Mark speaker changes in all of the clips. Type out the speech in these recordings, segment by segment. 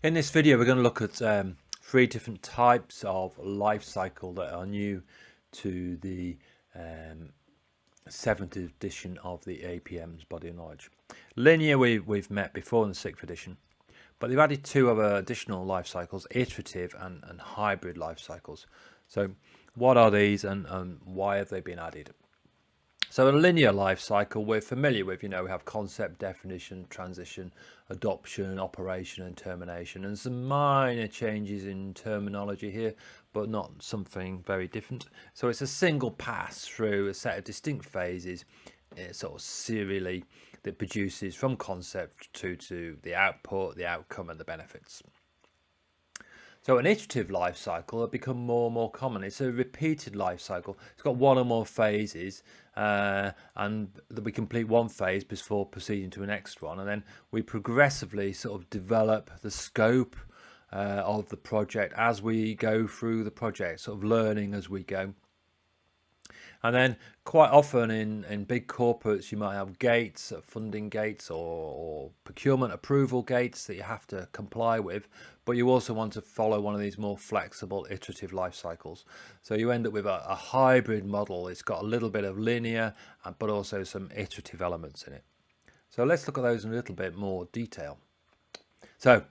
Speaker 1: In this video, we're going to look at three different types of life cycle that are new to the 7th edition of the APM's Body of Knowledge. Linear we've met before in the 6th edition, but they've added two other additional life cycles, iterative and hybrid life cycles. So what are these and why have they been added? So a linear life cycle we're familiar with, we have concept, definition, transition, adoption, operation and termination, and some minor changes in terminology here, but not something very different. So it's a single pass through a set of distinct phases, sort of serially, that produces from concept to the output, the outcome and the benefits. So an iterative life cycle has become more and more common. It's a repeated life cycle. It's got one or more phases, and we complete one phase before proceeding to the next one, and then we progressively sort of develop the scope of the project as we go through the project, sort of learning as we go. And then quite often in big corporates, you might have gates, funding gates or procurement approval gates that you have to comply with, but you also want to follow one of these more flexible iterative life cycles. So you end up with a hybrid model. It's got a little bit of linear, but also some iterative elements in it. So let's look at those in a little bit more detail. So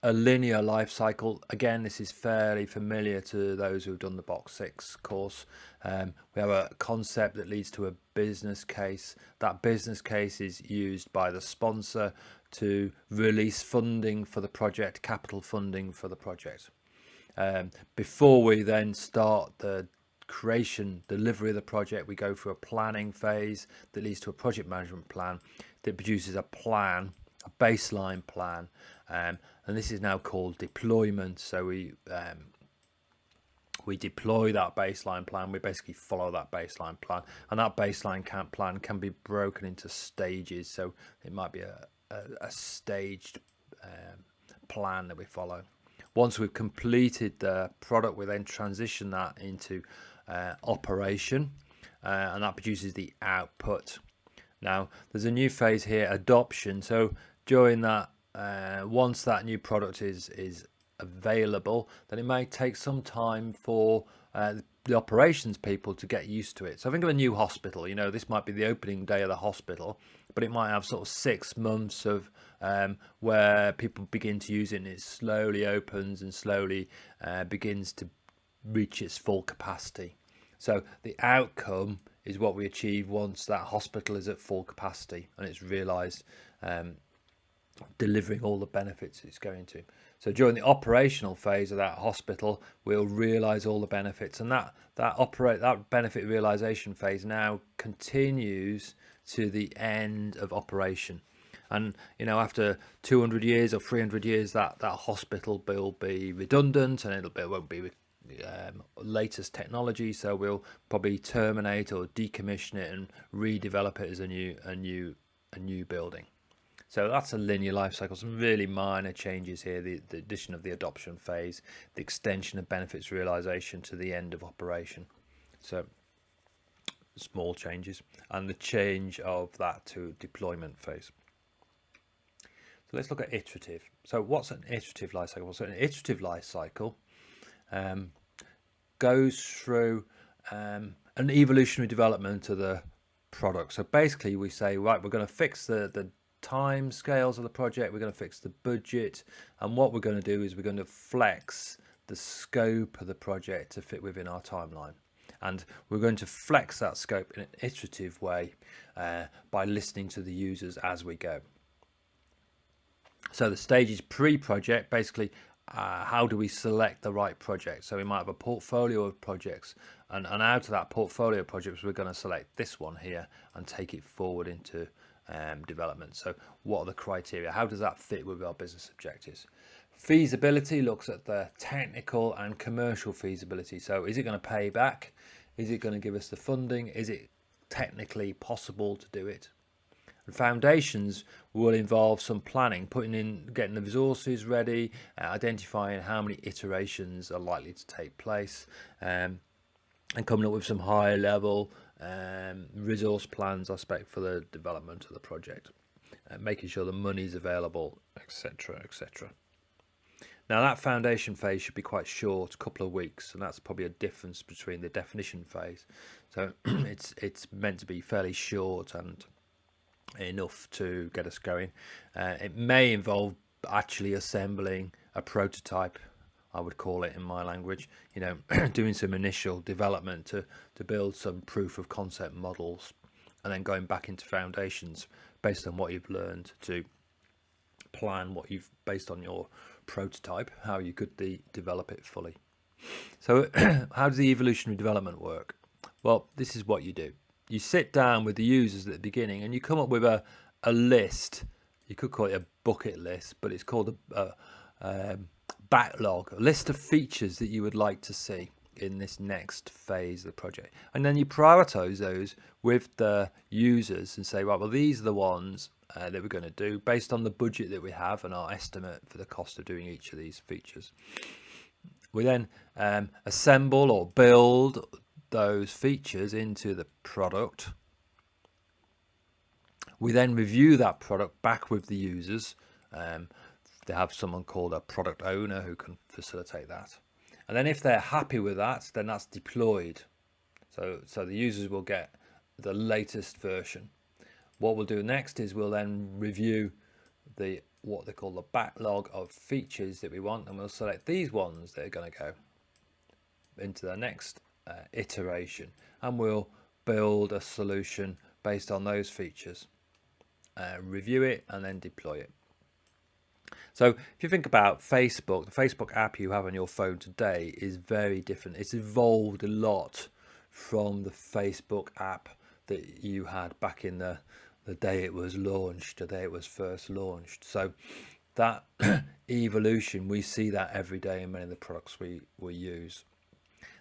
Speaker 1: a linear life cycle, again, this is fairly familiar to those who've done the Box 6 course. We have a concept that leads to a business case. That business case is used by the sponsor to release funding for the project, capital funding for the project. Before we then start the delivery of the project, we go through a planning phase that leads to a project management plan that produces a plan, a baseline plan, and this is now called deployment. So we deploy that baseline plan. We basically follow that baseline plan, and that baseline plan can be broken into stages. So it might be a staged plan that we follow. Once we've completed the product, we then transition that into operation, and that produces the output. Now there's a new phase here, adoption. So during that, once that new product is available, then it may take some time for the operations people to get used to it. So think of a new hospital. This might be the opening day of the hospital, but it might have sort of 6 months of where people begin to use it, and it slowly opens and slowly begins to reach its full capacity. So the outcome is what we achieve once that hospital is at full capacity and it's realized, delivering all the benefits it's going to. So during the operational phase of that hospital, we'll realize all the benefits, and that benefit realization phase now continues to the end of operation. And after 200 years or 300 years, that hospital will be redundant, and it won't be latest technology. So we'll probably terminate or decommission it and redevelop it as a new building. So that's a linear life cycle. Some really minor changes here, the addition of the adoption phase, the extension of benefits realization to the end of operation. So small changes, and the change of that to deployment phase. So let's look at iterative. So what's an iterative life cycle? So an iterative life cycle goes through an evolutionary development of the product. So basically we say, right, we're going to fix the time scales of the project, we're going to fix the budget, and what we're going to do is we're going to flex the scope of the project to fit within our timeline, and we're going to flex that scope in an iterative way by listening to the users as we go. So the stage is pre-project. Basically, how do we select the right project? So we might have a portfolio of projects, and out of that portfolio of projects, we're going to select this one here and take it forward into development. So what are the criteria? How does that fit with our business objectives? Feasibility looks at the technical and commercial feasibility. So is it going to pay back? Is it going to give us the funding? Is it technically possible to do it? And foundations will involve some planning, getting the resources ready, identifying how many iterations are likely to take place, and coming up with some higher level resource plans, I expect, for the development of the project, making sure the money is available, etc., etc. Now that foundation phase should be quite short, a couple of weeks, and that's probably a difference between the definition phase. So it's meant to be fairly short and enough to get us going. It may involve actually assembling a prototype, I would call it in my language, doing some initial development to build some proof of concept models, and then going back into foundations based on what you've learned to plan what you've based on your prototype, how you could develop it fully. So how does the evolutionary development work? Well, this is what you do. You sit down with the users at the beginning and you come up with a list. You could call it a bucket list, but it's called a backlog, a list of features that you would like to see in this next phase of the project. And then you prioritize those with the users and say, right, well, these are the ones that we're going to do based on the budget that we have and our estimate for the cost of doing each of these features. We then assemble or build those features into the product. We then review that product back with the users. They have someone called a product owner who can facilitate that. And then if they're happy with that, then that's deployed. So the users will get the latest version. What we'll do next is we'll then review what they call the backlog of features that we want, and we'll select these ones that are going to go into the next iteration, and we'll build a solution based on those features, review it, and then deploy it. So if you think about Facebook, the Facebook app you have on your phone today is very different. It's evolved a lot from the Facebook app that you had back in the day it was launched, the day it was first launched. So that evolution, we see that every day in many of the products we use.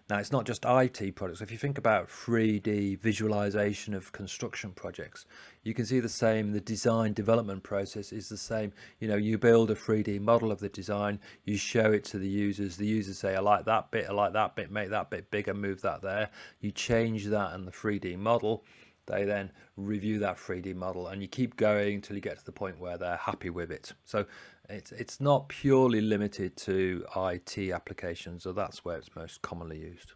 Speaker 1: Now, it's not just IT products. If you think about 3D visualization of construction projects, you can see the same. The design development process is the same. You build a 3D model of the design, you show it to the users. The users say, I like that bit, make that bit bigger, move that there. You change that in the 3D model. They then review that 3D model, and you keep going until you get to the point where they're happy with it. So it's not purely limited to IT applications, so that's where it's most commonly used.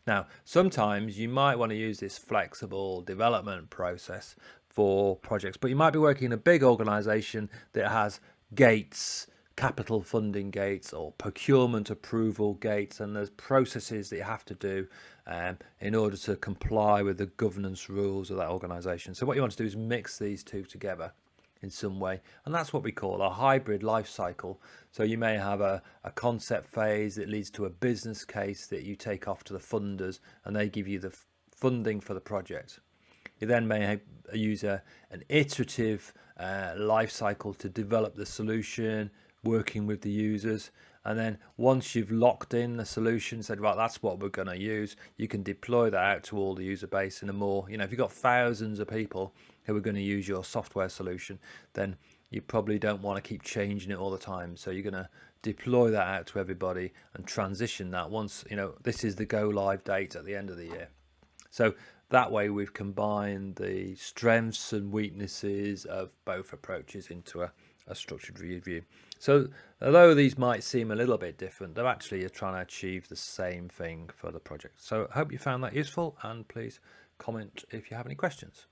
Speaker 1: Now, sometimes you might want to use this flexible development process for projects, but you might be working in a big organization that has gates, capital funding gates or procurement approval gates, and there's processes that you have to do in order to comply with the governance rules of that organization. So what you want to do is mix these two together in some way, and that's what we call a hybrid life cycle. So you may have a concept phase that leads to a business case that you take off to the funders, and they give you the funding for the project. You then may use an iterative life cycle to develop the solution, working with the users, and then once you've locked in the solution, said, right, that's what we're going to use, you can deploy that out to all the user base in a more, if you've got thousands of people who are going to use your software solution, then you probably don't want to keep changing it all the time. So you're going to deploy that out to everybody and transition that once, this is the go live date at the end of the year. So that way we've combined the strengths and weaknesses of both approaches into a structured review. So although these might seem a little bit different, they're actually trying to achieve the same thing for the project. So I hope you found that useful, and please comment if you have any questions.